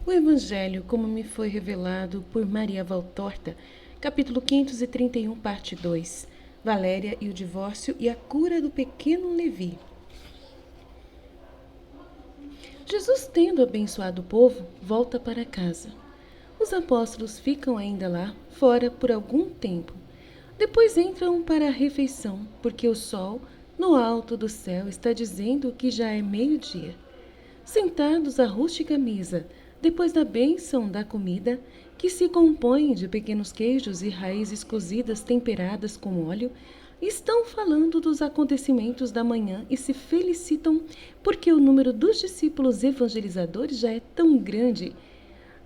O Evangelho, como me foi revelado por Maria Valtorta, capítulo 531, parte 2. Valéria e o divórcio e a cura do pequeno Levi. Jesus, tendo abençoado o povo, volta para casa. Os apóstolos ficam ainda lá, fora, por algum tempo. Depois entram para a refeição, porque o sol, no alto do céu, está dizendo que já é meio-dia. Sentados à rústica mesa, depois da bênção da comida, que se compõe de pequenos queijos e raízes cozidas temperadas com óleo, estão falando dos acontecimentos da manhã e se felicitam porque o número dos discípulos evangelizadores já é tão grande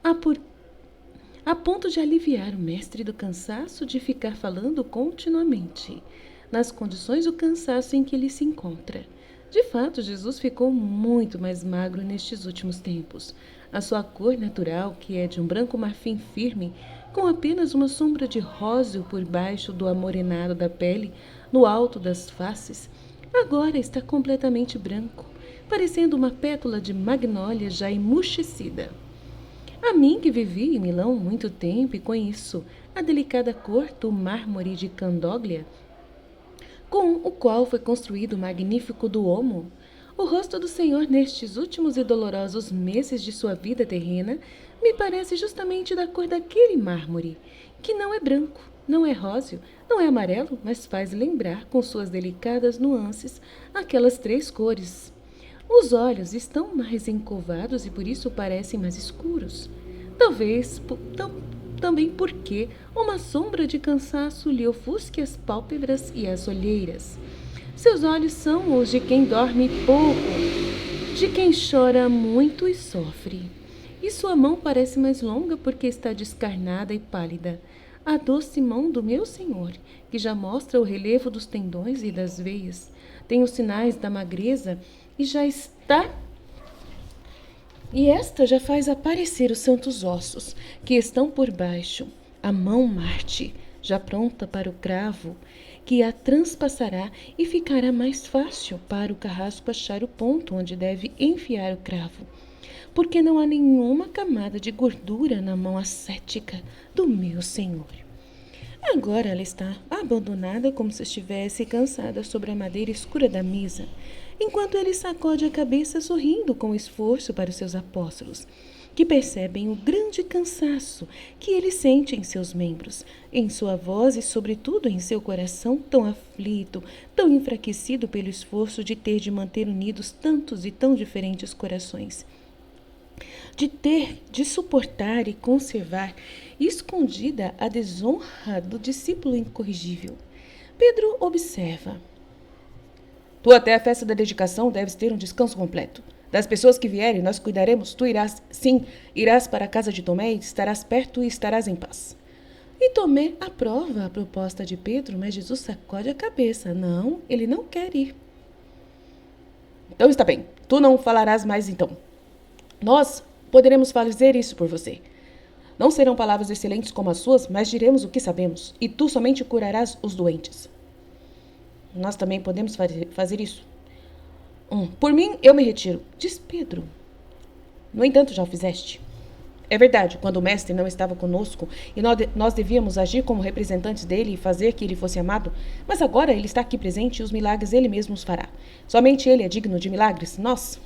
a ponto de aliviar o mestre do cansaço de ficar falando continuamente, nas condições do cansaço em que ele se encontra. De fato, Jesus ficou muito mais magro nestes últimos tempos. A sua cor natural, que é de um branco marfim firme, com apenas uma sombra de róseo por baixo do amorenado da pele, no alto das faces, agora está completamente branco, parecendo uma pétala de magnólia já emurchecida. A mim, que vivi em Milão muito tempo e conheço a delicada cor do mármore de Candoglia, com o qual foi construído o magnífico Duomo, o rosto do Senhor nestes últimos e dolorosos meses de sua vida terrena me parece justamente da cor daquele mármore, que não é branco, não é róseo, não é amarelo, mas faz lembrar, com suas delicadas nuances, aquelas três cores. Os olhos estão mais encovados e por isso parecem mais escuros. Talvez também porque uma sombra de cansaço lhe ofusque as pálpebras e as olheiras. Seus olhos são os de quem dorme pouco, de quem chora muito e sofre. E sua mão parece mais longa porque está descarnada e pálida. A doce mão do meu Senhor, que já mostra o relevo dos tendões e das veias, tem os sinais da magreza e já está. E esta já faz aparecer os santos ossos, que estão por baixo, a mão Marte, já pronta para o cravo, que a transpassará e ficará mais fácil para o carrasco achar o ponto onde deve enfiar o cravo, porque não há nenhuma camada de gordura na mão ascética do meu Senhor. Agora ela está abandonada como se estivesse cansada sobre a madeira escura da mesa, enquanto ele sacode a cabeça sorrindo com esforço para os seus apóstolos, que percebem o grande cansaço que ele sente em seus membros, em sua voz e, sobretudo, em seu coração tão aflito, tão enfraquecido pelo esforço de ter de manter unidos tantos e tão diferentes corações, de ter de suportar e conservar escondida a desonra do discípulo incorrigível. Pedro observa: tu até a festa da dedicação deves ter um descanso completo. Das pessoas que vierem, nós cuidaremos. Tu irás, sim, irás para a casa de Tomé e estarás perto e estarás em paz. E Tomé aprova a proposta de Pedro, mas Jesus sacode a cabeça. Não, ele não quer ir. Então está bem, tu não falarás mais então. Nós poderemos fazer isso por você. Não serão palavras excelentes como as suas, mas diremos o que sabemos, e tu somente curarás os doentes. Nós também podemos fazer isso. Por mim, eu me retiro, diz Pedro. No entanto, já o fizeste. É verdade, quando o mestre não estava conosco e nós devíamos agir como representantes dele e fazer que ele fosse amado, mas agora ele está aqui presente e os milagres ele mesmo os fará. Somente ele é digno de milagres, nós.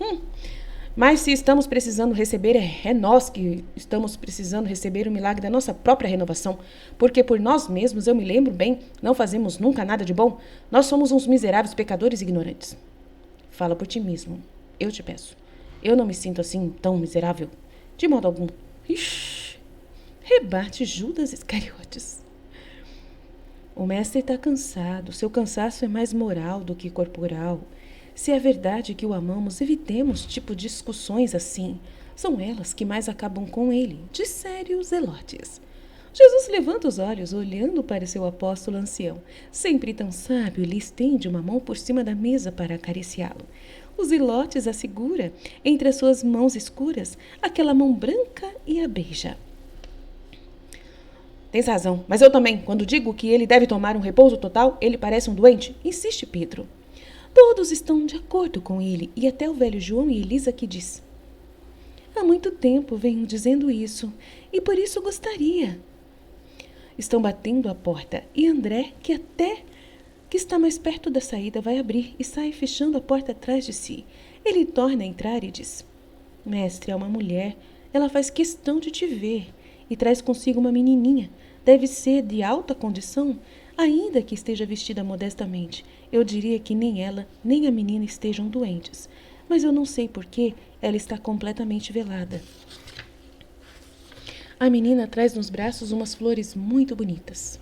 Mas se estamos precisando receber, é nós que estamos precisando receber o milagre da nossa própria renovação, porque por nós mesmos, eu me lembro bem, não fazemos nunca nada de bom. Nós somos uns miseráveis pecadores ignorantes. Fala por ti mesmo, eu te peço. Eu não me sinto assim tão miserável, de modo algum. Ixi, rebate Judas Iscariotes. O mestre está cansado, seu cansaço é mais moral do que corporal. Se é verdade que o amamos, evitemos tipo de discussões assim. São elas que mais acabam com ele, de sérios zelotes. Jesus levanta os olhos, olhando para seu apóstolo ancião. Sempre tão sábio, lhe estende uma mão por cima da mesa para acariciá-lo. Os zelotes a segura, entre as suas mãos escuras, aquela mão branca e a beija. Tens razão, mas eu também, quando digo que ele deve tomar um repouso total, ele parece um doente, insiste Pedro. Todos estão de acordo com ele, e até o velho João e Elisa que diz: Há muito tempo venho dizendo isso, e por isso gostaria. Estão batendo a porta, e André, que está mais perto da saída, vai abrir e sai fechando a porta atrás de si. Ele torna a entrar e diz: Mestre, é uma mulher. Ela faz questão de te ver e traz consigo uma menininha. Deve ser de alta condição, ainda que esteja vestida modestamente. Eu diria que nem ela, nem a menina estejam doentes. Mas eu não sei por que ela está completamente velada. A menina traz nos braços umas flores muito bonitas.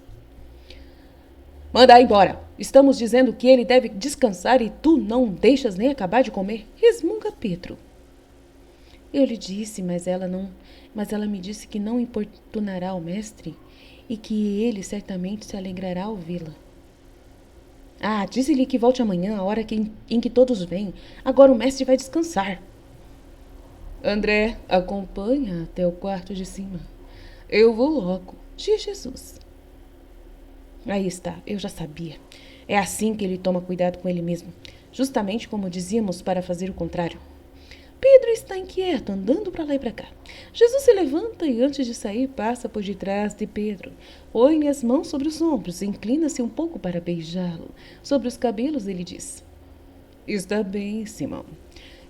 Manda embora. Estamos dizendo que ele deve descansar e tu não deixas nem acabar de comer. Resmunga Pedro. Eu lhe disse, mas ela me disse que não importunará o mestre e que ele certamente se alegrará ao vê-la. Ah, dize-lhe que volte amanhã, a hora em que todos vêm. Agora o mestre vai descansar. André, acompanha até o quarto de cima. Eu vou logo, diz Jesus. Aí está, eu já sabia. É assim que ele toma cuidado com ele mesmo. Justamente como dizíamos para fazer o contrário. Pedro está inquieto, andando para lá e para cá. Jesus se levanta e, antes de sair, passa por detrás de Pedro. Põe-lhe as mãos sobre os ombros, inclina-se um pouco para beijá-lo. Sobre os cabelos, ele diz: Está bem, Simão.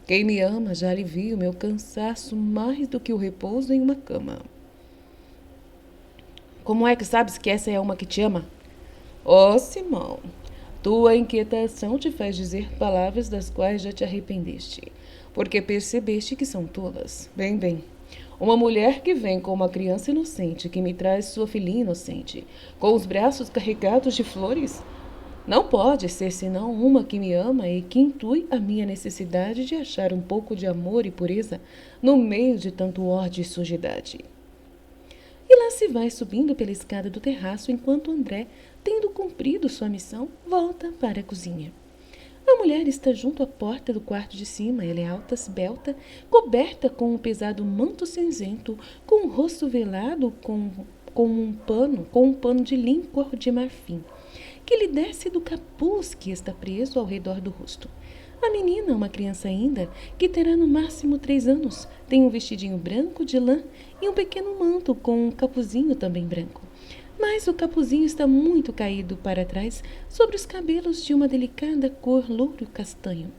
Quem me ama já alivia o meu cansaço mais do que o repouso em uma cama. Como é que sabes que essa é uma que te ama? Oh, Simão, tua inquietação te faz dizer palavras das quais já te arrependeste, porque percebeste que são tolas. Bem, uma mulher que vem com uma criança inocente, que me traz sua filhinha inocente, com os braços carregados de flores, não pode ser senão uma que me ama e que intui a minha necessidade de achar um pouco de amor e pureza no meio de tanto ódio e sujidade. E lá se vai subindo pela escada do terraço enquanto André, tendo cumprido sua missão, volta para a cozinha. A mulher está junto à porta do quarto de cima. Ela é alta, esbelta, coberta com um pesado manto cinzento, com o rosto velado com um pano de linho cor de marfim, que lhe desce do capuz que está preso ao redor do rosto. A menina, uma criança ainda, que terá no máximo 3 anos, tem um vestidinho branco de lã e um pequeno manto com um capuzinho também branco. Mas o capuzinho está muito caído para trás sobre os cabelos de uma delicada cor louro-castanho,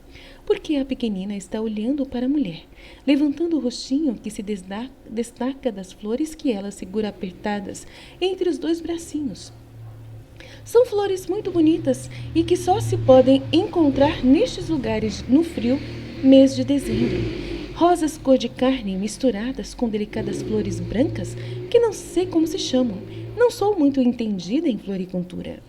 porque a pequenina está olhando para a mulher, levantando o rostinho que se destaca das flores que ela segura apertadas entre os 2 bracinhos. São flores muito bonitas e que só se podem encontrar nestes lugares no frio mês de dezembro. Rosas cor de carne misturadas com delicadas flores brancas que não sei como se chamam. Não sou muito entendida em floricultura.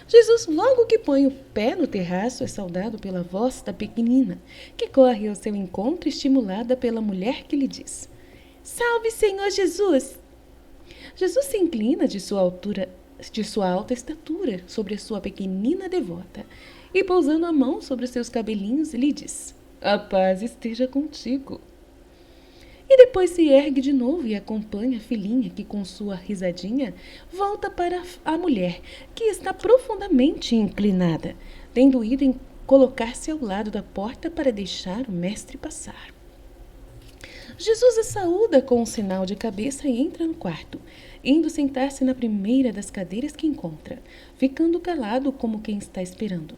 Jesus, logo que põe o pé no terraço, é saudado pela voz da pequenina, que corre ao seu encontro, estimulada pela mulher que lhe diz: Salve, Senhor Jesus! Jesus se inclina de sua alta estatura sobre a sua pequenina devota e, pousando a mão sobre os seus cabelinhos, lhe diz: A paz esteja contigo. E depois se ergue de novo e acompanha a filhinha que, com sua risadinha, volta para a mulher, que está profundamente inclinada, tendo ido em colocar-se ao lado da porta para deixar o mestre passar. Jesus a saúda com um sinal de cabeça e entra no quarto, indo sentar-se na primeira das cadeiras que encontra, ficando calado como quem está esperando.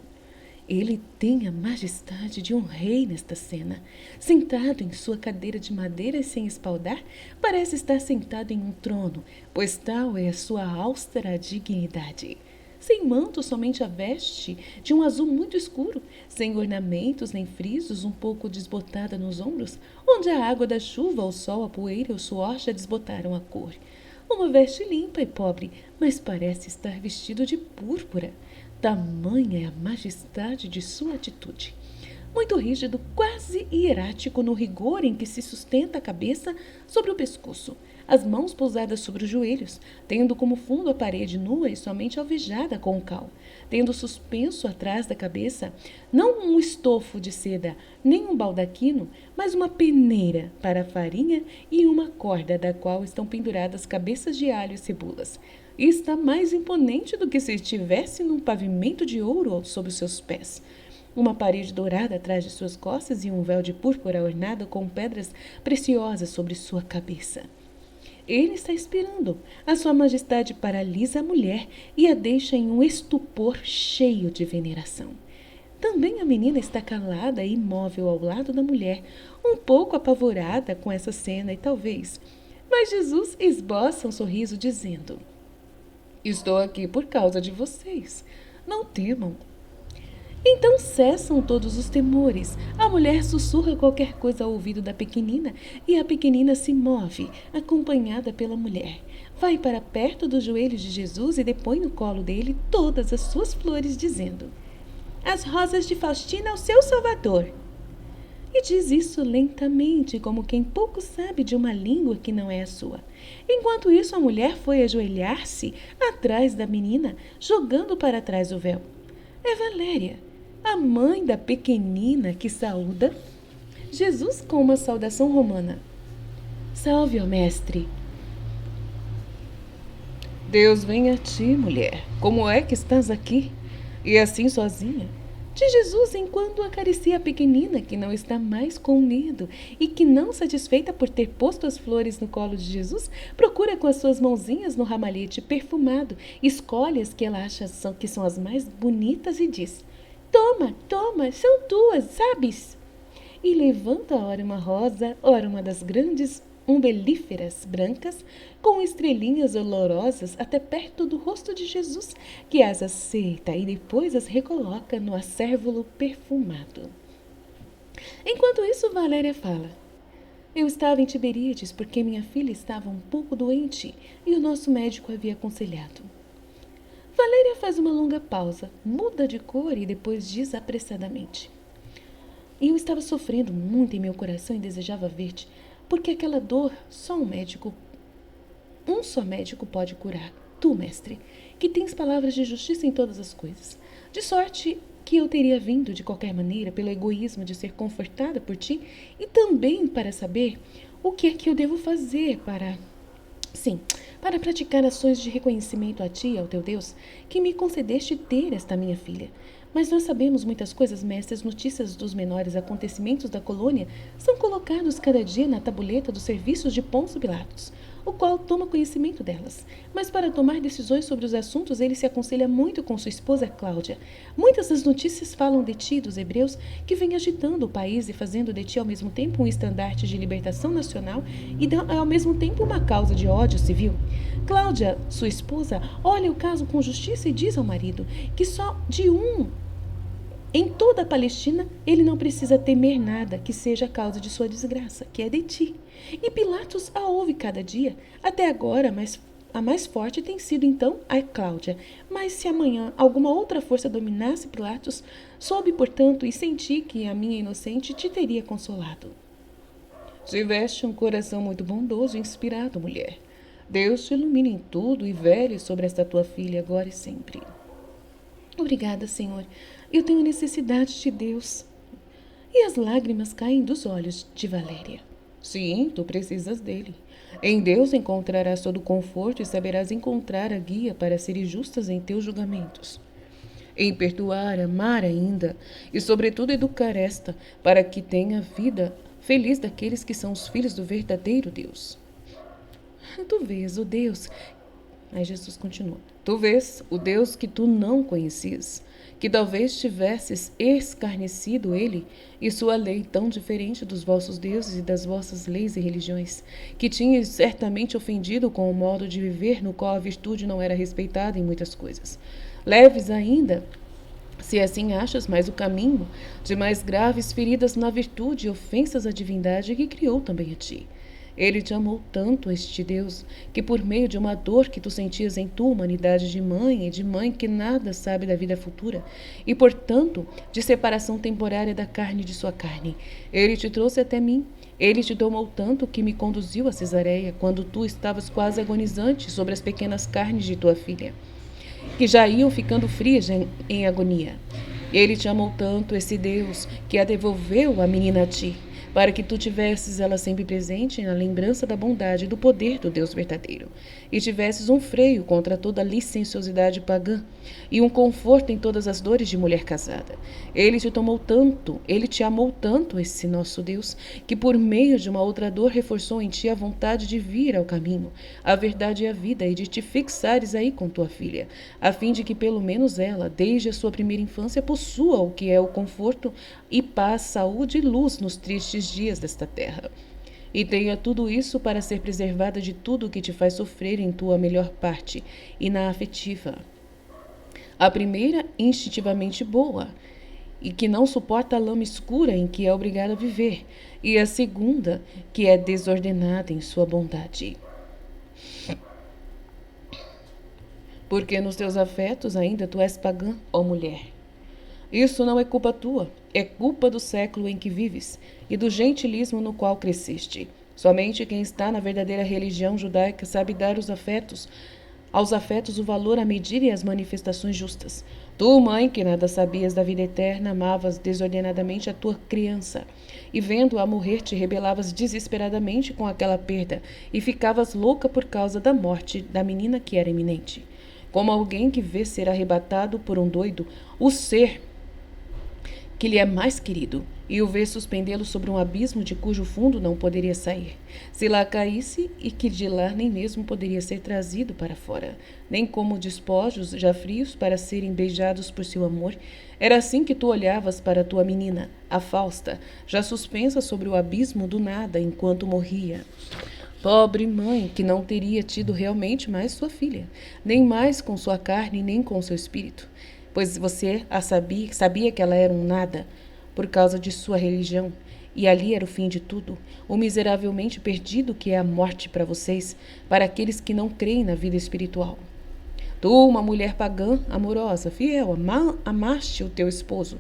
Ele tem a majestade de um rei nesta cena. Sentado em sua cadeira de madeira sem espaldar, parece estar sentado em um trono, pois tal é a sua austera dignidade. Sem manto, somente a veste de um azul muito escuro, sem ornamentos nem frisos, um pouco desbotada nos ombros, onde a água da chuva, o sol, a poeira e o suor já desbotaram a cor. Uma veste limpa e pobre, mas parece estar vestido de púrpura. Tamanha é a majestade de sua atitude. Muito rígido, quase hierático no rigor em que se sustenta a cabeça sobre o pescoço, as mãos pousadas sobre os joelhos, tendo como fundo a parede nua e somente alvejada com cal, tendo suspenso atrás da cabeça não um estofo de seda, nem um baldaquino, mas uma peneira para a farinha e uma corda da qual estão penduradas cabeças de alho e cebolas. E está mais imponente do que se estivesse num pavimento de ouro sob os seus pés. uma parede dourada atrás de suas costas e um véu de púrpura ornado com pedras preciosas sobre sua cabeça. Ele está esperando. A sua majestade paralisa a mulher e a deixa em um estupor cheio de veneração. Também a menina está calada e imóvel ao lado da mulher, um pouco apavorada com essa cena e talvez. Mas Jesus esboça um sorriso dizendo: estou aqui por causa de vocês. Não temam. Então cessam todos os temores. A mulher sussurra qualquer coisa ao ouvido da pequenina e a pequenina se move, acompanhada pela mulher. Vai para perto dos joelhos de Jesus e depõe no colo dele todas as suas flores, dizendo: as rosas de Faustina ao seu Salvador. E diz isso lentamente, como quem pouco sabe de uma língua que não é a sua. Enquanto isso, a mulher foi ajoelhar-se atrás da menina, jogando para trás o véu. É Valéria, a mãe da pequenina, que saúda Jesus com uma saudação romana. Salve, ó mestre. Deus vem a ti, mulher. Como é que estás aqui? E assim sozinha? Diz Jesus enquanto acaricia a pequenina, que não está mais com medo e que, não satisfeita por ter posto as flores no colo de Jesus, procura com as suas mãozinhas no ramalhete perfumado, escolhe as que ela acha que são as mais bonitas e diz: toma, toma, são tuas, sabes? E levanta ora uma rosa, ora uma das grandes umbelíferas brancas, com estrelinhas olorosas até perto do rosto de Jesus, que as aceita e depois as recoloca no acérvulo perfumado. Enquanto isso, Valéria fala: eu estava em Tiberíades porque minha filha estava um pouco doente e o nosso médico havia aconselhado. Valéria faz uma longa pausa, muda de cor e depois diz apressadamente: eu estava sofrendo muito em meu coração e desejava ver-te, porque aquela dor um só médico pode curar, tu, mestre, que tens palavras de justiça em todas as coisas. De sorte que eu teria vindo de qualquer maneira pelo egoísmo de ser confortada por ti e também para saber o que é que eu devo fazer para praticar ações de reconhecimento a ti e ao teu Deus, que me concedeste ter esta minha filha. Mas nós sabemos muitas coisas, mestre. As notícias dos menores acontecimentos da colônia são colocados cada dia na tabuleta dos serviços de Pôncio Pilatos, o qual toma conhecimento delas. Mas para tomar decisões sobre os assuntos, ele se aconselha muito com sua esposa Cláudia. Muitas das notícias falam de ti, dos hebreus, que vêm agitando o país e fazendo de ti ao mesmo tempo um estandarte de libertação nacional e ao mesmo tempo uma causa de ódio civil. Cláudia, sua esposa, olha o caso com justiça e diz ao marido que só de um em toda a Palestina ele não precisa temer nada que seja a causa de sua desgraça, que é de ti. E Pilatos a ouve cada dia. Até agora, a mais forte tem sido então a Cláudia. Mas se amanhã alguma outra força dominasse Pilatos, soube, portanto, e senti que a minha inocente te teria consolado. Tiveste um coração muito bondoso e inspirado, mulher. Deus te ilumine em tudo e vele sobre esta tua filha agora e sempre. Obrigada, Senhor. Eu tenho necessidade de Deus. E as lágrimas caem dos olhos de Valéria. Sim, tu precisas dele. Em Deus encontrarás todo o conforto e saberás encontrar a guia para seres justas em teus julgamentos. Em perdoar, amar ainda, e sobretudo educar esta, para que tenha vida feliz daqueles que são os filhos do verdadeiro Deus. Tu vês o Deus... Aí Jesus continua: tu vês o Deus que tu não conhecias, que talvez tivesses escarnecido ele e sua lei tão diferente dos vossos deuses e das vossas leis e religiões, que tinhas certamente ofendido com o modo de viver no qual a virtude não era respeitada em muitas coisas. Leves ainda, se assim achas, mais o caminho de mais graves feridas na virtude e ofensas à divindade que criou também a ti. Ele te amou tanto, este Deus, que por meio de uma dor que tu sentias em tua humanidade de mãe e de mãe que nada sabe da vida futura, e portanto de separação temporária da carne de sua carne, ele te trouxe até mim. Ele te tomou tanto que me conduziu a Cesareia, quando tu estavas quase agonizante sobre as pequenas carnes de tua filha, que já iam ficando frias em agonia. Ele te amou tanto, esse Deus, que a devolveu a menina a ti, para que tu tivesses ela sempre presente na lembrança da bondade e do poder do Deus verdadeiro, e tivesses um freio contra toda a licenciosidade pagã, e um conforto em todas as dores de mulher casada. Ele te amou tanto, esse nosso Deus, que por meio de uma outra dor reforçou em ti a vontade de vir ao caminho, a verdade e a vida, e de te fixares aí com tua filha, a fim de que pelo menos ela, desde a sua primeira infância, possua o que é o conforto e paz, saúde e luz nos tristes dias desta terra. E tenha tudo isso para ser preservada de tudo o que te faz sofrer em tua melhor parte, e na afetiva. A primeira, instintivamente boa, e que não suporta a lama escura em que é obrigada a viver, e a segunda, que é desordenada em sua bondade. Porque nos teus afetos ainda tu és pagã, ó mulher. Isso não é culpa tua, é culpa do século em que vives e do gentilismo no qual cresceste. Somente quem está na verdadeira religião judaica sabe dar aos afetos o valor, a medida e as manifestações justas. Tu, mãe, que nada sabias da vida eterna, amavas desordenadamente a tua criança, e vendo-a morrer te rebelavas desesperadamente com aquela perda, e ficavas louca por causa da morte da menina que era iminente. Como alguém que vê ser arrebatado por um doido o ser que lhe é mais querido, e o vê suspendê-lo sobre um abismo de cujo fundo não poderia sair. Se lá caísse, e que de lá nem mesmo poderia ser trazido para fora, nem como despojos já frios para serem beijados por seu amor, era assim que tu olhavas para tua menina, a Fausta, já suspensa sobre o abismo do nada enquanto morria. Pobre mãe, que não teria tido realmente mais sua filha, nem mais com sua carne, nem com seu espírito, pois você sabia que ela era um nada, por causa de sua religião, e ali era o fim de tudo, o miseravelmente perdido que é a morte para vocês, para aqueles que não creem na vida espiritual. Tu, uma mulher pagã, amorosa, fiel, amaste o teu esposo,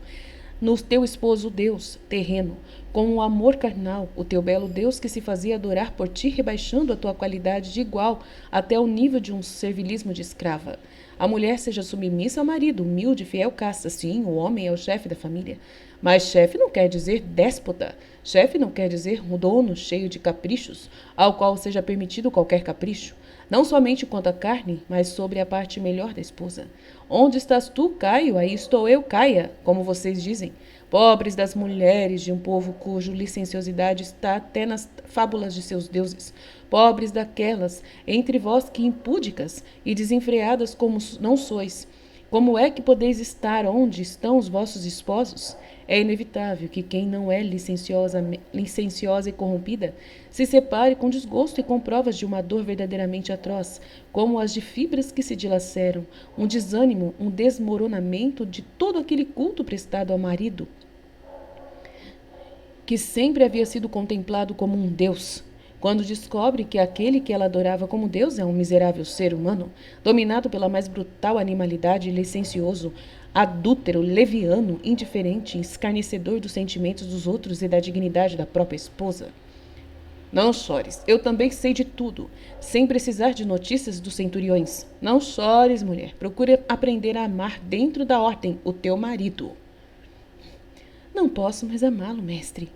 no teu esposo Deus, terreno, com o amor carnal, o teu belo Deus que se fazia adorar por ti, rebaixando a tua qualidade de igual até o nível de um servilismo de escrava. A mulher seja submissa ao marido, humilde, fiel, casta. Sim, o homem é o chefe da família. Mas chefe não quer dizer déspota. Chefe não quer dizer um dono cheio de caprichos, ao qual seja permitido qualquer capricho. Não somente quanto à carne, mas sobre a parte melhor da esposa. Onde estás tu, Caio? Aí estou eu, Caia, como vocês dizem. Pobres das mulheres de um povo cujo licenciosidade está até nas fábulas de seus deuses. Pobres daquelas entre vós que impúdicas e desenfreadas como não sois. Como é que podeis estar onde estão os vossos esposos? É inevitável que quem não é licenciosa e corrompida se separe com desgosto e com provas de uma dor verdadeiramente atroz, como as de fibras que se dilaceram, um desânimo, um desmoronamento de todo aquele culto prestado ao marido, que sempre havia sido contemplado como um Deus. Quando descobre que aquele que ela adorava como Deus é um miserável ser humano, dominado pela mais brutal animalidade, licencioso, adúltero, leviano, indiferente, escarnecedor dos sentimentos dos outros e da dignidade da própria esposa. Não chores, eu também sei de tudo, sem precisar de notícias dos centuriões. Não chores, mulher, procure aprender a amar dentro da ordem o teu marido. Não posso mais amá-lo, mestre.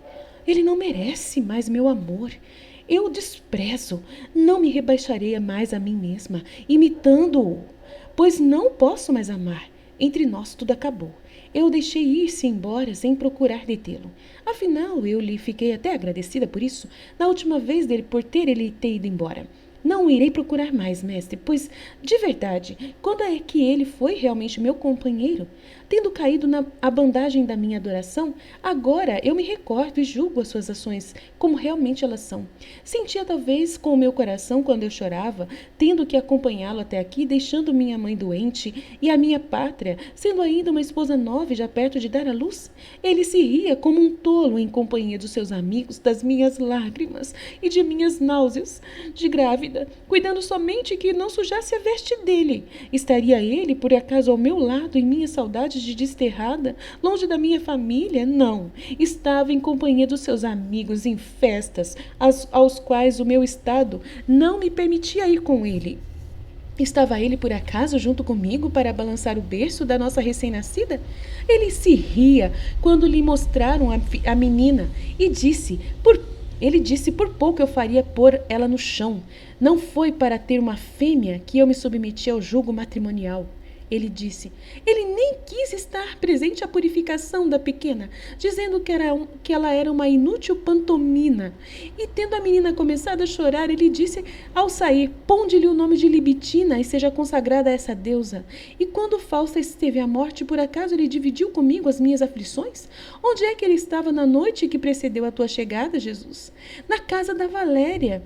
Ele não merece mais meu amor. Eu o desprezo, não me rebaixarei mais a mim mesma, imitando-o, pois não posso mais amar. Entre nós tudo acabou. Eu o deixei ir-se embora sem procurar detê-lo. Afinal, eu lhe fiquei até agradecida por isso, na última vez dele por ter ele ter ido embora. Não o irei procurar mais, mestre, pois, de verdade, quando é que ele foi realmente meu companheiro? Tendo caído na abandagem da minha adoração, agora eu me recordo e julgo as suas ações como realmente elas são. Sentia talvez com o meu coração quando eu chorava, tendo que acompanhá-lo até aqui, deixando minha mãe doente e a minha pátria, sendo ainda uma esposa nova e já perto de dar à luz. Ele se ria como um tolo em companhia dos seus amigos, das minhas lágrimas e de minhas náuseas de grávida, cuidando somente que não sujasse a veste dele. Estaria ele, por acaso, ao meu lado em minhas saudades de desterrada, longe da minha família? Não. Estava em companhia dos seus amigos em festas, aos quais o meu estado não me permitia ir com ele. Estava ele por acaso junto comigo para balançar o berço da nossa recém-nascida? Ele se ria quando lhe mostraram a menina e disse, ele disse por pouco eu faria pôr ela no chão. Não foi para ter uma fêmea que eu me submeti ao jugo matrimonial. Ele disse, ele nem quis estar presente à purificação da pequena, dizendo que ela era uma inútil pantomina. E tendo a menina começado a chorar, ele disse ao sair, ponde-lhe o nome de Libitina e seja consagrada a essa deusa. E quando Fausta esteve à morte, por acaso ele dividiu comigo as minhas aflições? Onde é que ele estava na noite que precedeu a tua chegada, Jesus? Na casa da Valéria,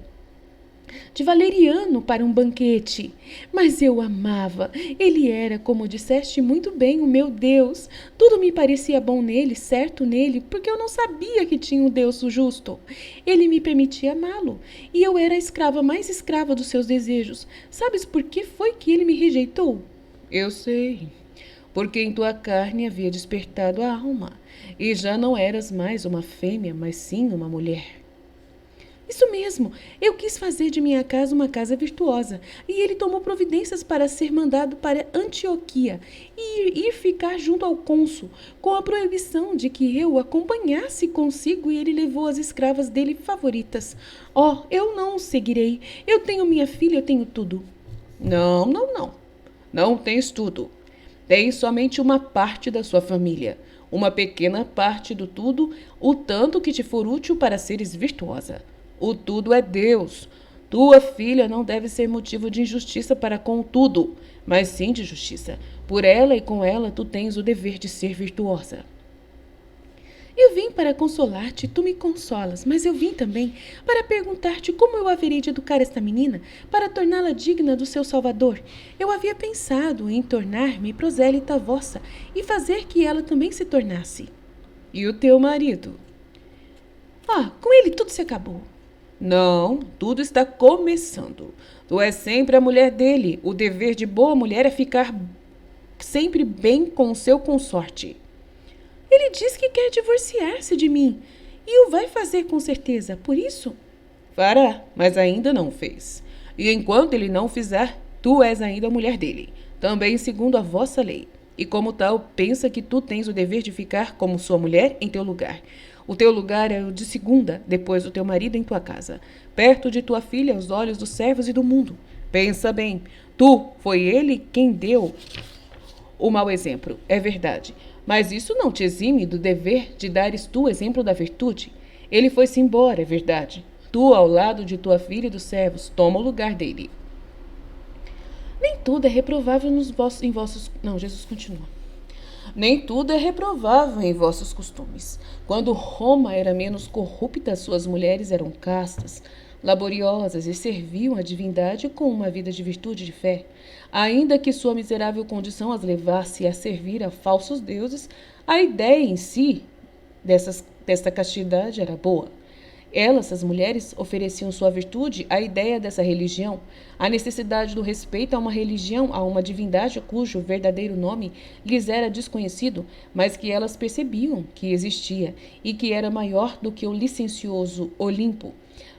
de Valeriano para um banquete. Mas eu amava. Ele era, como disseste muito bem, o meu Deus. Tudo me parecia bom nele, certo nele, porque eu não sabia que tinha um Deus justo. Ele me permitia amá-lo, e eu era a escrava mais escrava dos seus desejos. Sabes por que foi que ele me rejeitou? Eu sei. Porque em tua carne havia despertado a alma, e já não eras mais uma fêmea, mas sim uma mulher. Isso mesmo, eu quis fazer de minha casa uma casa virtuosa, e ele tomou providências para ser mandado para Antioquia e ir ficar junto ao cônsul, com a proibição de que eu o acompanhasse consigo, e ele levou as escravas dele favoritas. Oh, eu não o seguirei. Eu tenho minha filha, eu tenho tudo. Não, não, não. Não tens tudo. Tens somente uma parte da sua família, uma pequena parte do tudo, o tanto que te for útil para seres virtuosa. O tudo é Deus. Tua filha não deve ser motivo de injustiça para com o tudo, mas sim de justiça. Por ela e com ela tu tens o dever de ser virtuosa. Eu vim para consolar-te, tu me consolas, mas eu vim também para perguntar-te como eu haverei de educar esta menina para torná-la digna do seu Salvador. Eu havia pensado em tornar-me prosélita vossa e fazer que ela também se tornasse. E o teu marido? Com ele tudo se acabou. Não, tudo está começando. Tu és sempre a mulher dele. O dever de boa mulher é ficar sempre bem com o seu consorte. Ele diz que quer divorciar-se de mim. E o vai fazer com certeza, por isso? Fará, mas ainda não fez. E enquanto ele não fizer, tu és ainda a mulher dele, também segundo a vossa lei. E como tal, pensa que tu tens o dever de ficar como sua mulher em teu lugar. O teu lugar é o de segunda, depois do teu marido em tua casa, perto de tua filha aos olhos dos servos e do mundo. Pensa bem, foi ele quem deu o mau exemplo, é verdade, mas isso não te exime do dever de dares tu exemplo da virtude. Ele foi-se embora, é verdade. Tu, ao lado de tua filha e dos servos, toma o lugar dele. Nem tudo é reprovável em vossos... Não, Jesus continua. Nem tudo é reprovável em vossos costumes. Quando Roma era menos corrupta, suas mulheres eram castas, laboriosas e serviam a divindade com uma vida de virtude e de fé. Ainda que sua miserável condição as levasse a servir a falsos deuses, a ideia em si desta castidade era boa. Elas, as mulheres, ofereciam sua virtude à ideia dessa religião, à necessidade do respeito a uma religião, a uma divindade cujo verdadeiro nome lhes era desconhecido, mas que elas percebiam que existia e que era maior do que o licencioso Olimpo,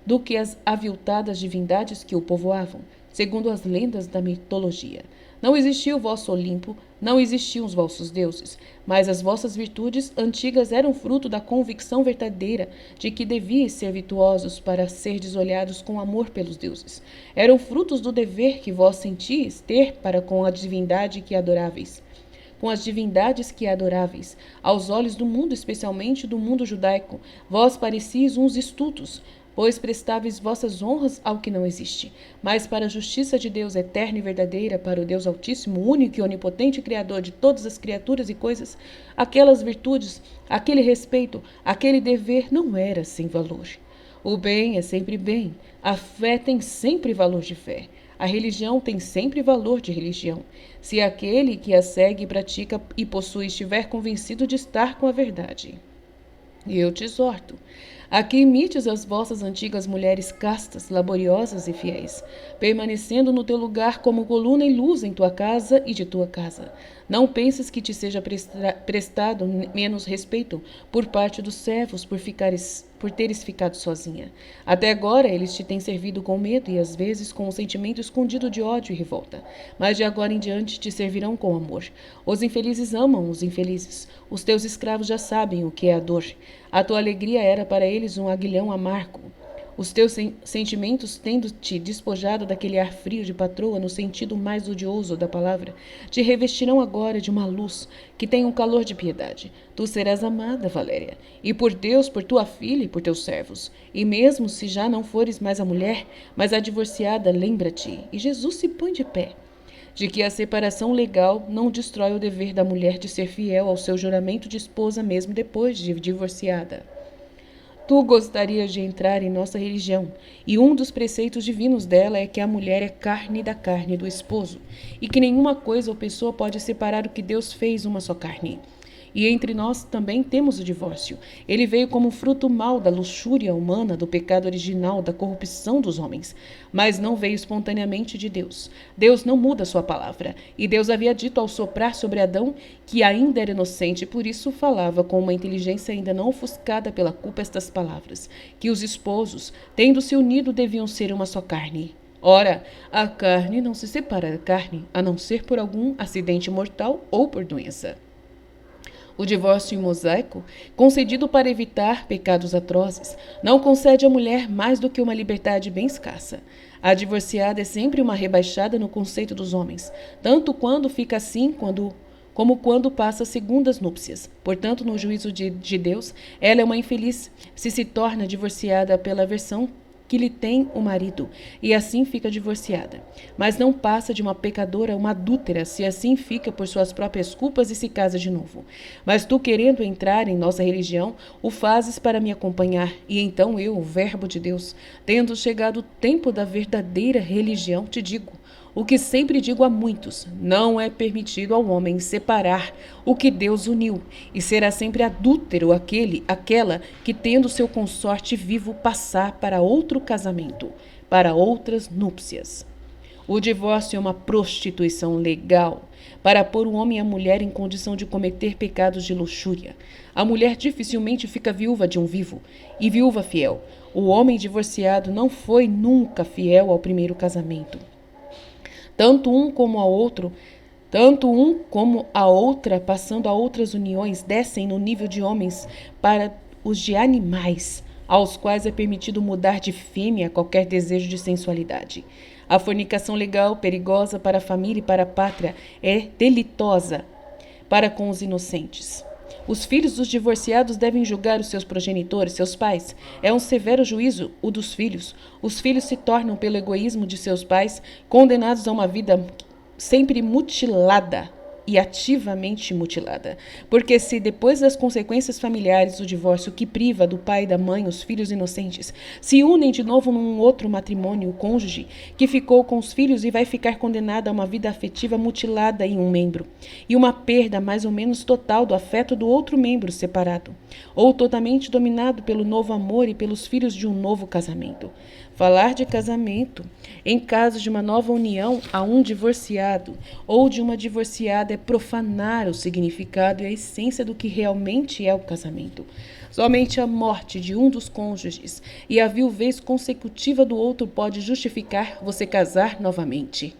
do que as aviltadas divindades que o povoavam, segundo as lendas da mitologia. Não existia o vosso Olimpo, não existiam os vossos deuses, mas as vossas virtudes antigas eram fruto da convicção verdadeira de que devíeis ser virtuosos para serdes olhados com amor pelos deuses. Eram frutos do dever que vós sentíeis ter para com a divindade que adoráveis. Com as divindades que adoráveis, aos olhos do mundo, especialmente do mundo judaico, vós parecias uns estultos, pois prestáveis vossas honras ao que não existe. Mas para a justiça de Deus eterna e verdadeira, para o Deus Altíssimo, único e onipotente Criador de todas as criaturas e coisas, aquelas virtudes, aquele respeito, aquele dever não era sem valor. O bem é sempre bem, a fé tem sempre valor de fé, a religião tem sempre valor de religião, se aquele que a segue, pratica e possui estiver convencido de estar com a verdade. E eu te exorto A que imites as vossas antigas mulheres castas, laboriosas e fiéis, permanecendo no teu lugar como coluna e luz em tua casa e de tua casa. Não penses que te seja prestado menos respeito por parte dos servos por teres ficado sozinha. Até agora eles te têm servido com medo e às vezes com um sentimento escondido de ódio e revolta. Mas de agora em diante te servirão com amor. Os infelizes amam os infelizes. Os teus escravos já sabem o que é a dor. A tua alegria era para eles um aguilhão amargo. Os teus sentimentos, tendo-te despojado daquele ar frio de patroa no sentido mais odioso da palavra, te revestirão agora de uma luz que tem um calor de piedade. Tu serás amada, Valéria, e por Deus, por tua filha e por teus servos. E mesmo se já não fores mais a mulher, mas a divorciada, lembra-te. E Jesus se põe de pé. De que a separação legal não destrói o dever da mulher de ser fiel ao seu juramento de esposa mesmo depois de divorciada. Tu gostarias de entrar em nossa religião, e um dos preceitos divinos dela é que a mulher é carne da carne do esposo, e que nenhuma coisa ou pessoa pode separar o que Deus fez uma só carne. E entre nós também temos o divórcio. Ele veio como fruto mau da luxúria humana, do pecado original, da corrupção dos homens. Mas não veio espontaneamente de Deus. Deus não muda sua palavra. E Deus havia dito ao soprar sobre Adão que ainda era inocente, por isso falava com uma inteligência ainda não ofuscada pela culpa estas palavras, que os esposos, tendo se unido, deviam ser uma só carne. Ora, a carne não se separa da carne, a não ser por algum acidente mortal ou por doença. O divórcio em mosaico, concedido para evitar pecados atrozes, não concede à mulher mais do que uma liberdade bem escassa. A divorciada é sempre uma rebaixada no conceito dos homens, tanto quando fica assim como quando passa segundas núpcias. Portanto, no juízo de Deus, ela é uma infeliz se torna divorciada pela versão que lhe tem o marido, e assim fica divorciada. Mas não passa de uma pecadora a uma adúltera, se assim fica por suas próprias culpas e se casa de novo. Mas tu, querendo entrar em nossa religião, o fazes para me acompanhar, e então eu, o verbo de Deus, tendo chegado o tempo da verdadeira religião, te digo, o que sempre digo a muitos: não é permitido ao homem separar o que Deus uniu, e será sempre adúltero aquela que, tendo seu consorte vivo, passar para outro casamento, para outras núpcias. O divórcio é uma prostituição legal para pôr o homem e a mulher em condição de cometer pecados de luxúria. A mulher dificilmente fica viúva de um vivo, e viúva fiel. O homem divorciado não foi nunca fiel ao primeiro casamento. Tanto um como a outra, passando a outras uniões, descem no nível de homens para os de animais, aos quais é permitido mudar de fêmea a qualquer desejo de sensualidade. A fornicação legal, perigosa para a família e para a pátria, é delitosa para com os inocentes. Os filhos dos divorciados devem julgar os seus progenitores, seus pais. É um severo juízo o dos filhos. Os filhos se tornam, pelo egoísmo de seus pais, condenados a uma vida sempre mutilada e ativamente mutilada. Porque se, depois das consequências familiares do divórcio que priva do pai e da mãe os filhos inocentes, se unem de novo num outro matrimônio, o cônjuge, que ficou com os filhos e vai ficar condenado a uma vida afetiva mutilada em um membro, e uma perda mais ou menos total do afeto do outro membro separado, ou totalmente dominado pelo novo amor e pelos filhos de um novo casamento. Falar de casamento em caso de uma nova união a um divorciado ou de uma divorciada é profanar o significado e a essência do que realmente é o casamento. Somente a morte de um dos cônjuges e a viuvez consecutiva do outro pode justificar você casar novamente.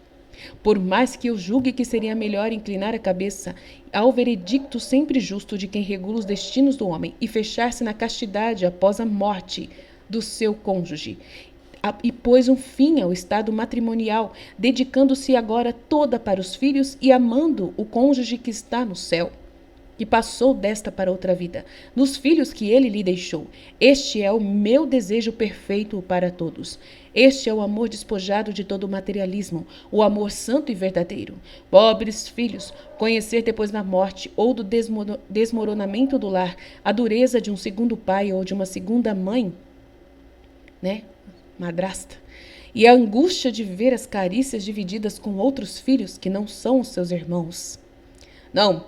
Por mais que eu julgue que seria melhor inclinar a cabeça ao veredicto sempre justo de quem regula os destinos do homem e fechar-se na castidade após a morte do seu cônjuge, e pôs um fim ao estado matrimonial, dedicando-se agora toda para os filhos e amando o cônjuge que está no céu, que passou desta para outra vida, nos filhos que ele lhe deixou. Este é o meu desejo perfeito para todos. Este é o amor despojado de todo o materialismo, o amor santo e verdadeiro. Pobres filhos, conhecer depois da morte ou do desmoronamento do lar a dureza de um segundo pai ou de uma segunda mãe, madrasta, e a angústia de ver as carícias divididas com outros filhos que não são os seus irmãos. Não,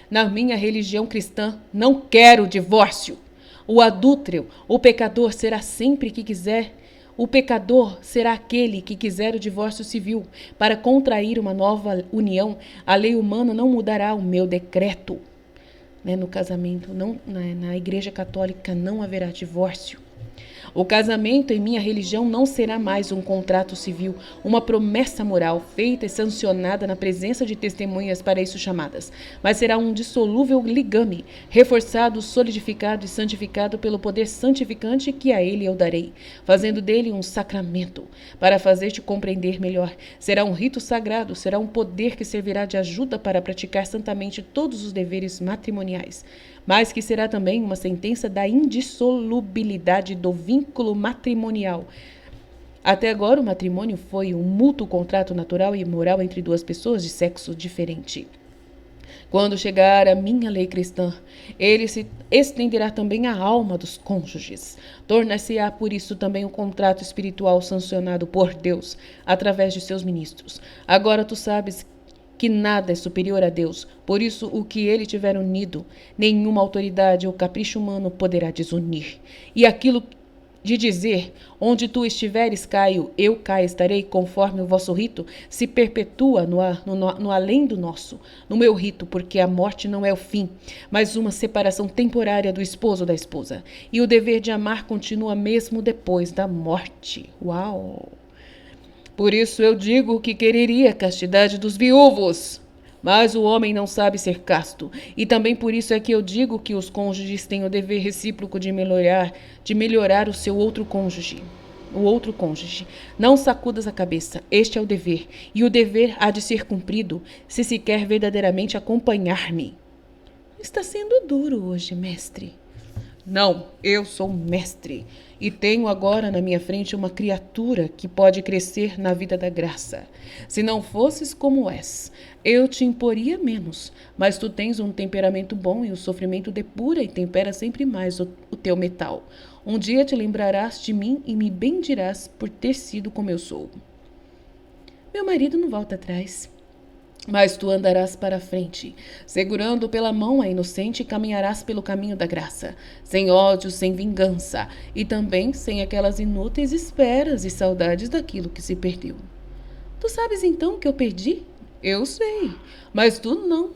na minha religião cristã, não quero divórcio. O adúltero, o pecador será sempre que quiser. O pecador será aquele que quiser o divórcio civil. Para contrair uma nova união, a lei humana não mudará o meu decreto. No casamento, não, na Igreja Católica não haverá divórcio. O casamento em minha religião não será mais um contrato civil, uma promessa moral feita e sancionada na presença de testemunhas para isso chamadas, mas será um dissolúvel ligame, reforçado, solidificado e santificado pelo poder santificante que a ele eu darei, fazendo dele um sacramento, para fazer-te compreender melhor. Será um rito sagrado, será um poder que servirá de ajuda para praticar santamente todos os deveres matrimoniais, mas que será também uma sentença da indissolubilidade do vínculo matrimonial. Até agora, o matrimônio foi um mútuo contrato natural e moral entre duas pessoas de sexo diferente. Quando chegar a minha lei cristã, ele se estenderá também à alma dos cônjuges. Tornar-se-á por isso também um contrato espiritual sancionado por Deus, através de seus ministros. Agora tu sabes que nada é superior a Deus, por isso o que ele tiver unido, nenhuma autoridade ou capricho humano poderá desunir. E aquilo de dizer, onde tu estiveres, Caio, eu cá estarei, conforme o vosso rito, se perpetua no além do nosso, no meu rito, porque a morte não é o fim, mas uma separação temporária do esposo da esposa. E o dever de amar continua mesmo depois da morte. Uau! Por isso eu digo que quereria a castidade dos viúvos. Mas o homem não sabe ser casto. E também por isso é que eu digo que os cônjuges têm o dever recíproco de melhorar o seu outro cônjuge. O outro cônjuge. Não sacudas a cabeça. Este é o dever. E o dever há de ser cumprido se se quer verdadeiramente acompanhar-me. Está sendo duro hoje, mestre. Não, eu sou mestre e tenho agora na minha frente uma criatura que pode crescer na vida da graça. Se não fosses como és, eu te imporia menos, mas tu tens um temperamento bom e o sofrimento depura e tempera sempre mais o teu metal. Um dia te lembrarás de mim e me bendirás por ter sido como eu sou. Meu marido não volta atrás. Mas tu andarás para a frente, segurando pela mão a inocente e caminharás pelo caminho da graça, sem ódio, sem vingança, e também sem aquelas inúteis esperas e saudades daquilo que se perdeu. Tu sabes então que eu perdi? Eu sei, mas tu não.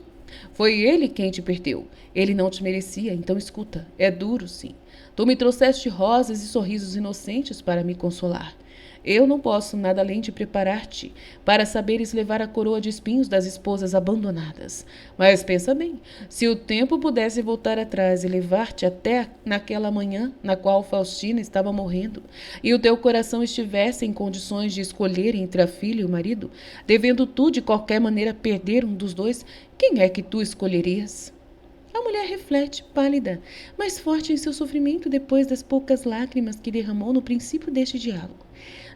Foi ele quem te perdeu. Ele não te merecia, então escuta, é duro sim. Tu me trouxeste rosas e sorrisos inocentes para me consolar. Eu não posso nada além de preparar-te para saberes levar a coroa de espinhos das esposas abandonadas. Mas pensa bem, se o tempo pudesse voltar atrás e levar-te até naquela manhã na qual Faustina estava morrendo, e o teu coração estivesse em condições de escolher entre a filha e o marido, devendo tu de qualquer maneira perder um dos dois, quem é que tu escolherias? A mulher reflete, pálida, mas forte em seu sofrimento depois das poucas lágrimas que derramou no princípio deste diálogo.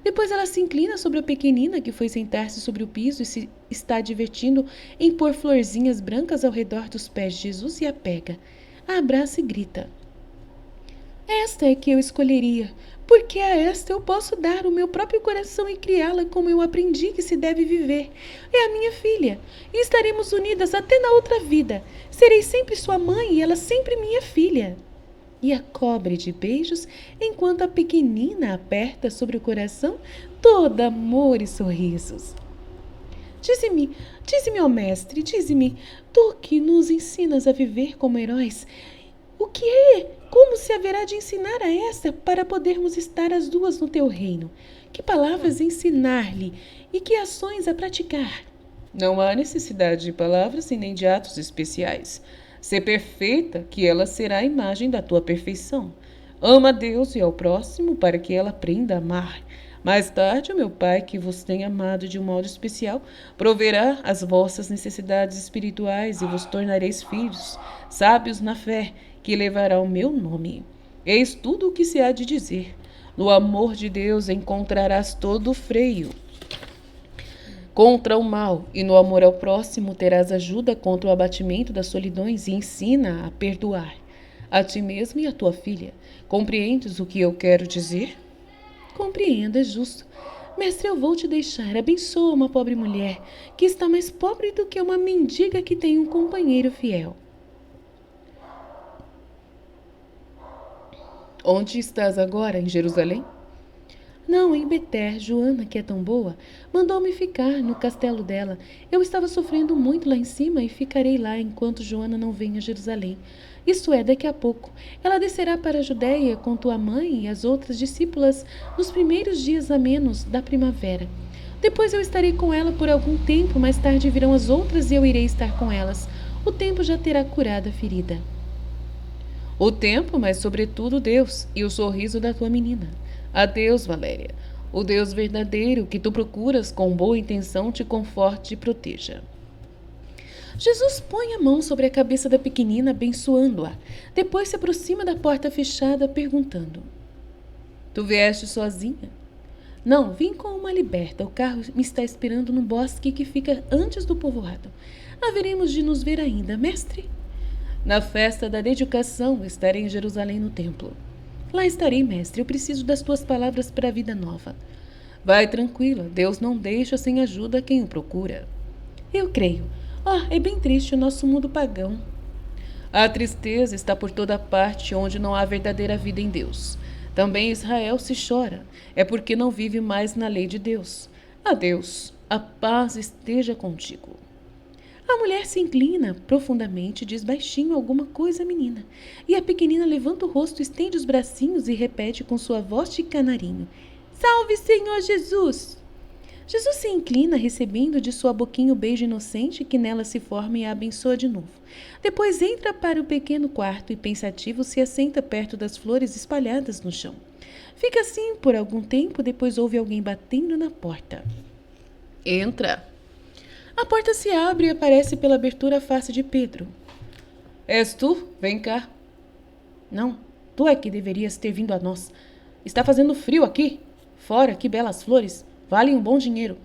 Depois ela se inclina sobre a pequenina que foi sentar-se sobre o piso e se está divertindo em pôr florzinhas brancas ao redor dos pés de Jesus e a pega. A abraça e grita. Esta é que eu escolheria, porque a esta eu posso dar o meu próprio coração e criá-la como eu aprendi que se deve viver. É a minha filha, e estaremos unidas até na outra vida. Serei sempre sua mãe e ela sempre minha filha. E a cobre de beijos, enquanto a pequenina aperta sobre o coração toda amor e sorrisos. Dize-me, ó mestre, dize-me, tu que nos ensinas a viver como heróis, o que é? Como se haverá de ensinar a esta para podermos estar as duas no teu reino? Que palavras ensinar-lhe e que ações a praticar? Não há necessidade de palavras e nem de atos especiais. Ser perfeita, que ela será a imagem da tua perfeição. Ama a Deus e ao próximo para que ela aprenda a amar. Mais tarde, o meu Pai, que vos tem amado de um modo especial, proverá as vossas necessidades espirituais e vos tornareis filhos, sábios na fé, que levará o meu nome. Eis tudo o que se há de dizer. No amor de Deus encontrarás todo o freio contra o mal, e no amor ao próximo terás ajuda contra o abatimento das solidões e ensina a perdoar a ti mesmo e a tua filha. Compreendes o que eu quero dizer? Compreendo, é justo. Mestre, eu vou te deixar. Abençoa uma pobre mulher que está mais pobre do que uma mendiga que tem um companheiro fiel. Onde estás agora, em Jerusalém? Não, em Beter, Joana, que é tão boa, mandou-me ficar no castelo dela. Eu estava sofrendo muito lá em cima e ficarei lá enquanto Joana não vem a Jerusalém. Isto é, daqui a pouco. Ela descerá para a Judéia com tua mãe e as outras discípulas nos primeiros dias a menos da primavera. Depois eu estarei com ela por algum tempo, mais tarde virão as outras e eu irei estar com elas. O tempo já terá curado a ferida. O tempo, mas sobretudo Deus e o sorriso da tua menina. Adeus, Valéria. O Deus verdadeiro que tu procuras com boa intenção te conforte e proteja. Jesus põe a mão sobre a cabeça da pequenina, abençoando-a. Depois se aproxima da porta fechada, perguntando: Tu vieste sozinha? Não, vim com uma liberta. O carro me está esperando no bosque que fica antes do povoado. Haveremos de nos ver ainda, mestre? Na festa da dedicação estarei em Jerusalém no templo. Lá estarei, mestre. Eu preciso das tuas palavras para a vida nova. Vai tranquila. Deus não deixa sem ajuda quem o procura. Eu creio. É bem triste o nosso mundo pagão. A tristeza está por toda parte onde não há verdadeira vida em Deus. Também Israel se chora. É porque não vive mais na lei de Deus. Adeus. A paz esteja contigo. A mulher se inclina profundamente e diz baixinho alguma coisa à menina. E a pequenina levanta o rosto, estende os bracinhos e repete com sua voz de canarinho: Salve, Senhor Jesus! Jesus se inclina, recebendo de sua boquinha o beijo inocente que nela se forma e a abençoa de novo. Depois entra para o pequeno quarto e, pensativo, se assenta perto das flores espalhadas no chão. Fica assim por algum tempo, depois ouve alguém batendo na porta. Entra! A porta se abre e aparece pela abertura a face de Pedro. És tu? Vem cá. Não, tu é que deverias ter vindo a nós. Está fazendo frio aqui. Fora, que belas flores. Valem um bom dinheiro.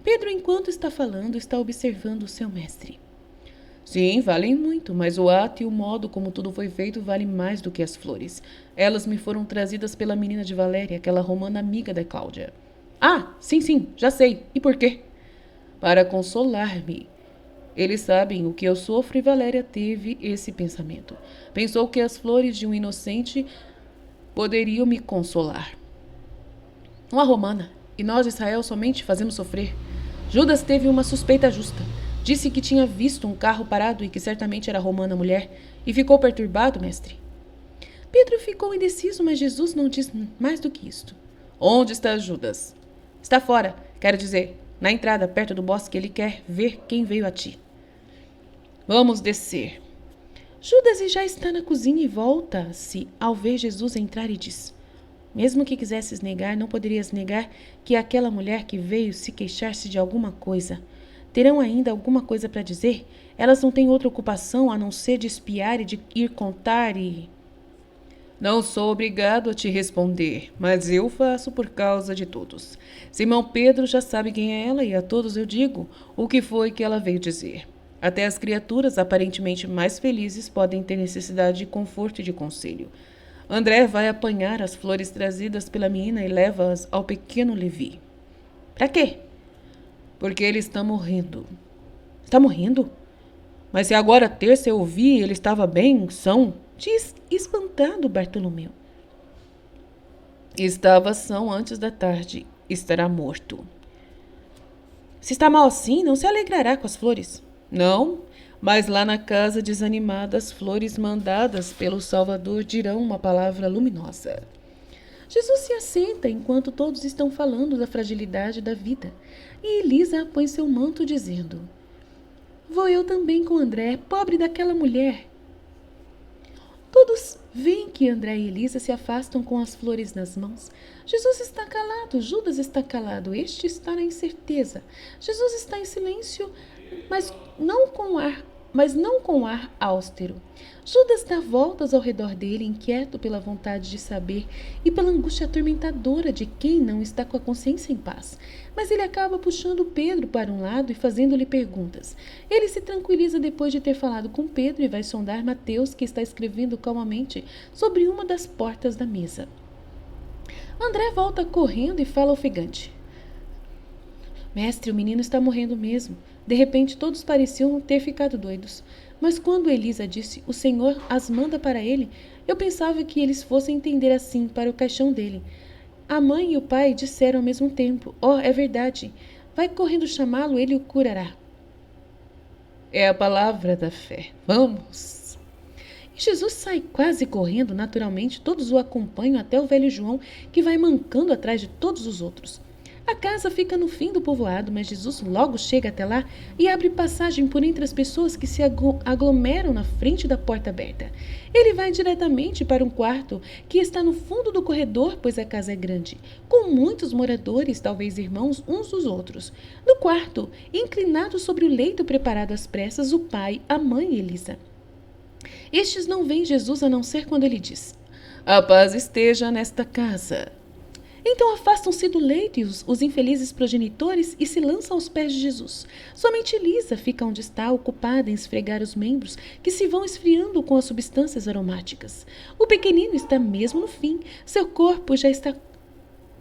Pedro, enquanto está falando, está observando o seu mestre. Sim, valem muito, mas o ato e o modo como tudo foi feito valem mais do que as flores. Elas me foram trazidas pela menina de Valéria, aquela romana amiga da Cláudia. Ah, sim, já sei. E por quê? Para consolar-me. Eles sabem o que eu sofro e Valéria teve esse pensamento. Pensou que as flores de um inocente poderiam me consolar. Uma romana, e nós, Israel, somente fazemos sofrer. Judas teve uma suspeita justa. Disse que tinha visto um carro parado e que certamente era romana mulher, e ficou perturbado, mestre. Pedro ficou indeciso, mas Jesus não diz mais do que isto. Onde está Judas? Está fora, quero dizer, na entrada, perto do bosque, ele quer ver quem veio a ti. Vamos descer. Judas já está na cozinha e volta-se ao ver Jesus entrar e diz: Mesmo que quisesses negar, não poderias negar que aquela mulher que veio se queixar-se de alguma coisa. Terão ainda alguma coisa para dizer? Elas não têm outra ocupação a não ser de espiar e de ir contar e... Não sou obrigado a te responder, mas eu faço por causa de todos. Simão Pedro já sabe quem é ela e a todos eu digo o que foi que ela veio dizer. Até as criaturas aparentemente mais felizes podem ter necessidade de conforto e de conselho. André vai apanhar as flores trazidas pela menina e leva-as ao pequeno Levi. Para quê? Porque ele está morrendo. Está morrendo? Mas se agora terça eu ouvi, ele estava bem, são... Diz espantado Bartolomeu. Estava são antes da tarde. Estará morto. Se está mal assim, não se alegrará com as flores. Não, mas lá na casa desanimada, as flores mandadas pelo Salvador dirão uma palavra luminosa. Jesus se assenta enquanto todos estão falando da fragilidade da vida. E Elisa põe seu manto dizendo: Vou eu também com André, pobre daquela mulher. Todos veem que André e Elisa se afastam com as flores nas mãos. Jesus está calado, Judas está calado, este está na incerteza. Jesus está em silêncio, mas não com ar austero. Judas dá voltas ao redor dele, inquieto pela vontade de saber e pela angústia atormentadora de quem não está com a consciência em paz. Mas ele acaba puxando Pedro para um lado e fazendo-lhe perguntas. Ele se tranquiliza depois de ter falado com Pedro e vai sondar Mateus, que está escrevendo calmamente sobre uma das portas da mesa. André volta correndo e fala ofegante: Mestre, o menino está morrendo mesmo. De repente todos pareciam ter ficado doidos. Mas quando Elisa disse, o Senhor as manda para ele, Eu pensava que eles fossem entender assim para o caixão dele. A mãe e o pai disseram ao mesmo tempo: Oh, é verdade. Vai correndo chamá-lo, ele o curará. É a palavra da fé. Vamos! E Jesus sai quase correndo, naturalmente, todos o acompanham até o velho João, que vai mancando atrás de todos os outros. A casa fica no fim do povoado, mas Jesus logo chega até lá e abre passagem por entre as pessoas que se aglomeram na frente da porta aberta. Ele vai diretamente para um quarto que está no fundo do corredor, pois a casa é grande, com muitos moradores, talvez irmãos uns dos outros. No quarto, inclinado sobre o leito preparado às pressas, o pai, a mãe e Elisa. Estes não veem Jesus a não ser quando ele diz: A paz esteja nesta casa. Então afastam-se do leito os infelizes progenitores e se lançam aos pés de Jesus. Somente Elisa fica onde está, ocupada em esfregar os membros que se vão esfriando com as substâncias aromáticas. O pequenino está mesmo no fim. Seu corpo já está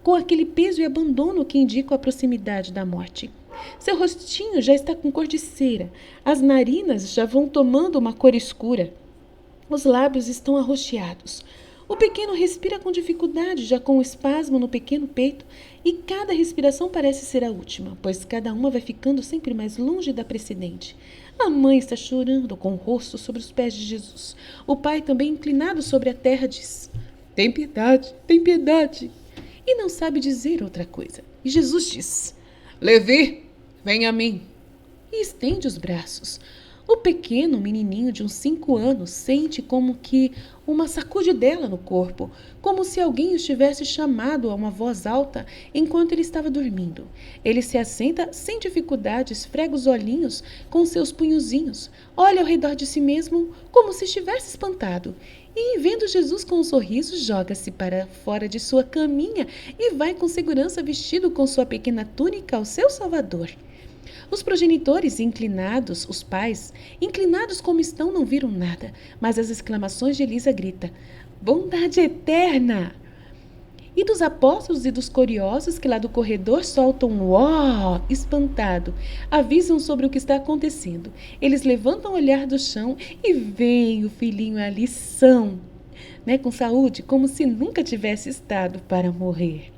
com aquele peso e abandono que indicam a proximidade da morte. Seu rostinho já está com cor de cera. As narinas já vão tomando uma cor escura. Os lábios estão arroxeados. O pequeno respira com dificuldade, já com um espasmo no pequeno peito, e cada respiração parece ser a última, pois cada uma vai ficando sempre mais longe da precedente. A mãe está chorando, com o rosto sobre os pés de Jesus. O pai, também inclinado sobre a terra, diz: Tem piedade, tem piedade. E não sabe dizer outra coisa. E Jesus diz: Levi, vem a mim. E estende os braços. O pequeno menininho de uns 5 anos sente como que uma sacudidela no corpo, como se alguém o tivesse chamado a uma voz alta enquanto ele estava dormindo. Ele se assenta sem dificuldade, esfrega os olhinhos com seus punhozinhos, olha ao redor de si mesmo como se estivesse espantado. E, vendo Jesus com um sorriso, joga-se para fora de sua caminha e vai com segurança vestido com sua pequena túnica ao seu Salvador. Os progenitores inclinados, os pais, inclinados como estão, não viram nada, mas as exclamações de Elisa grita: Bondade eterna! E dos apóstolos e dos curiosos que lá do corredor soltam um ó, espantado, avisam sobre o que está acontecendo. Eles levantam o olhar do chão e veem o filhinho ali são, com saúde, como se nunca tivesse estado para morrer.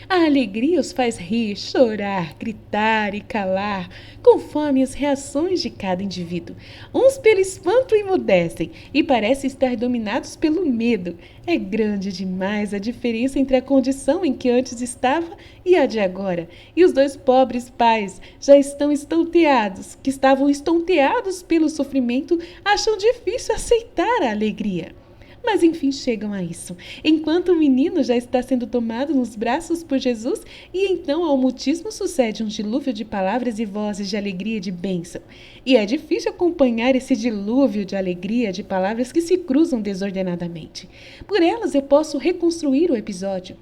A alegria os faz rir, chorar, gritar e calar, conforme as reações de cada indivíduo. Uns pelo espanto emudecem e parecem estar dominados pelo medo. É grande demais a diferença entre a condição em que antes estava e a de agora. E os 2 pobres pais já estão que estavam estonteados pelo sofrimento, acham difícil aceitar a alegria. Mas enfim chegam a isso, enquanto o menino já está sendo tomado nos braços por Jesus, e então ao mutismo sucede um dilúvio de palavras e vozes de alegria e de bênção. E é difícil acompanhar esse dilúvio de alegria de palavras que se cruzam desordenadamente. Por elas eu posso reconstruir o episódio.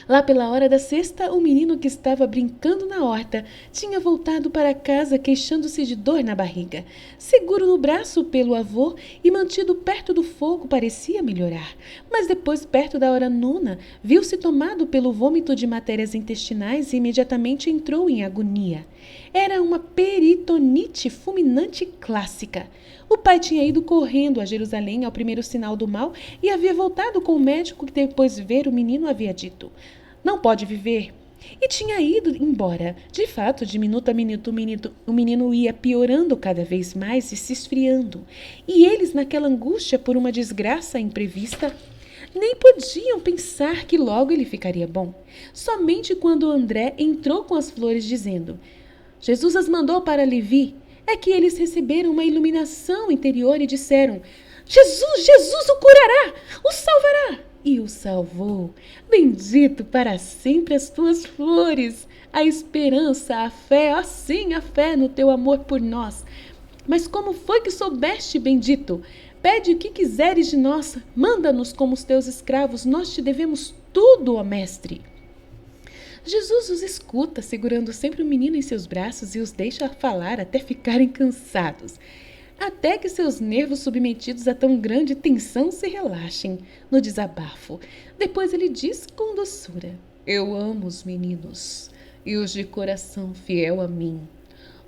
Lá pela hora da sexta, o menino que estava brincando na horta tinha voltado para casa queixando-se de dor na barriga. Seguro no braço pelo avô e mantido perto do fogo, parecia melhorar. Mas depois, perto da hora nona, viu-se tomado pelo vômito de matérias intestinais e imediatamente entrou em agonia. Era uma peritonite fulminante clássica. O pai tinha ido correndo a Jerusalém ao primeiro sinal do mal e havia voltado com o médico que, depois de ver o menino, havia dito: Não pode viver. E tinha ido embora. De fato, de minuto a minuto, o menino ia piorando cada vez mais e se esfriando. E eles, naquela angústia por uma desgraça imprevista, nem podiam pensar que logo ele ficaria bom. Somente quando André entrou com as flores dizendo: Jesus as mandou para Levi, é que eles receberam uma iluminação interior e disseram: Jesus, Jesus o curará, o salvará. E o salvou. Bendito para sempre as tuas flores, a esperança, a fé, sim, a fé no teu amor por nós. Mas como foi que soubeste, bendito? Pede o que quiseres de nós, manda-nos como os teus escravos, nós te devemos tudo, ó mestre. Jesus os escuta, segurando sempre o menino em seus braços e os deixa falar até ficarem cansados, até que seus nervos submetidos a tão grande tensão se relaxem no desabafo. Depois ele diz com doçura: Eu amo os meninos e os de coração fiel a mim.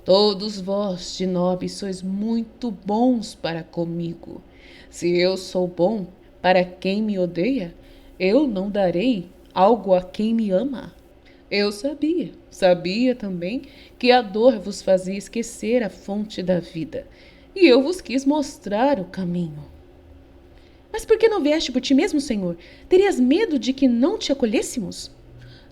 Todos vós, de nobres, sois muito bons para comigo. Se eu sou bom, Para quem me odeia, eu não darei algo a quem me ama. Eu sabia também que a dor vos fazia esquecer a fonte da vida, e eu vos quis mostrar o caminho. Mas por que não vieste por ti mesmo, Senhor? Terias medo de que não te acolhêssemos?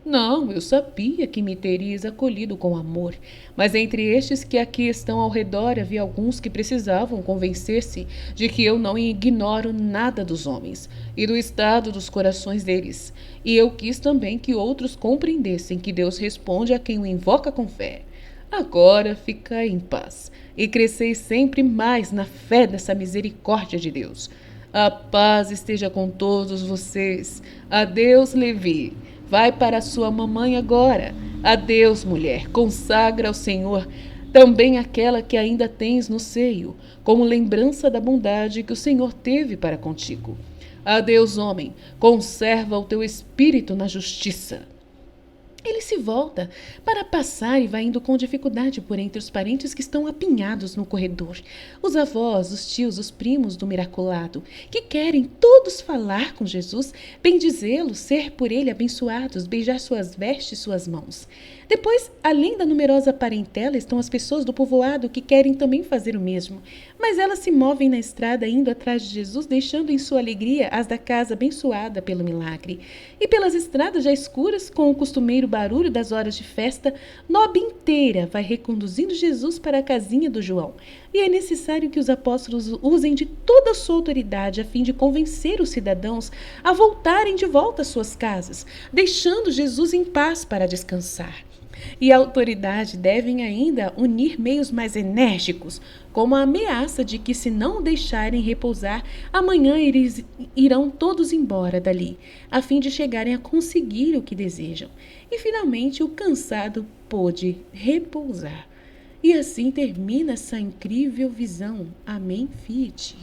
Não, eu sabia que me terias acolhido com amor, mas entre estes que aqui estão ao redor havia alguns que precisavam convencer-se de que eu não ignoro nada dos homens e do estado dos corações deles, e eu quis também que outros compreendessem que Deus responde a quem o invoca com fé. Agora ficai em paz e cresceis sempre mais na fé dessa misericórdia de Deus. A paz esteja com todos vocês. Adeus, Levi. Vai para sua mamãe agora. Adeus, mulher. Consagra ao Senhor também aquela que ainda tens no seio, como lembrança da bondade que o Senhor teve para contigo. Adeus, homem. Conserva o teu espírito na justiça. Ele se volta para passar e vai indo com dificuldade por entre os parentes que estão apinhados no corredor. Os avós, os tios, os primos do miraculado, que querem todos falar com Jesus, bendizê-lo, ser por ele abençoados, beijar suas vestes e suas mãos. Depois, além da numerosa parentela, estão as pessoas do povoado que querem também fazer o mesmo. Mas elas se movem na estrada indo atrás de Jesus, deixando em sua alegria as da casa abençoada pelo milagre. E pelas estradas já escuras, com o costumeiro barulho das horas de festa, Nob inteira vai reconduzindo Jesus para a casinha do João. E é necessário que os apóstolos usem de toda a sua autoridade a fim de convencer os cidadãos a voltarem de volta às suas casas, deixando Jesus em paz para descansar. E a autoridade devem ainda unir meios mais enérgicos, como a ameaça de que, se não o deixarem repousar, amanhã eles irão todos embora dali, a fim de chegarem a conseguir o que desejam. E finalmente o cansado pôde repousar. E assim termina essa incrível visão. Amém, Fiat.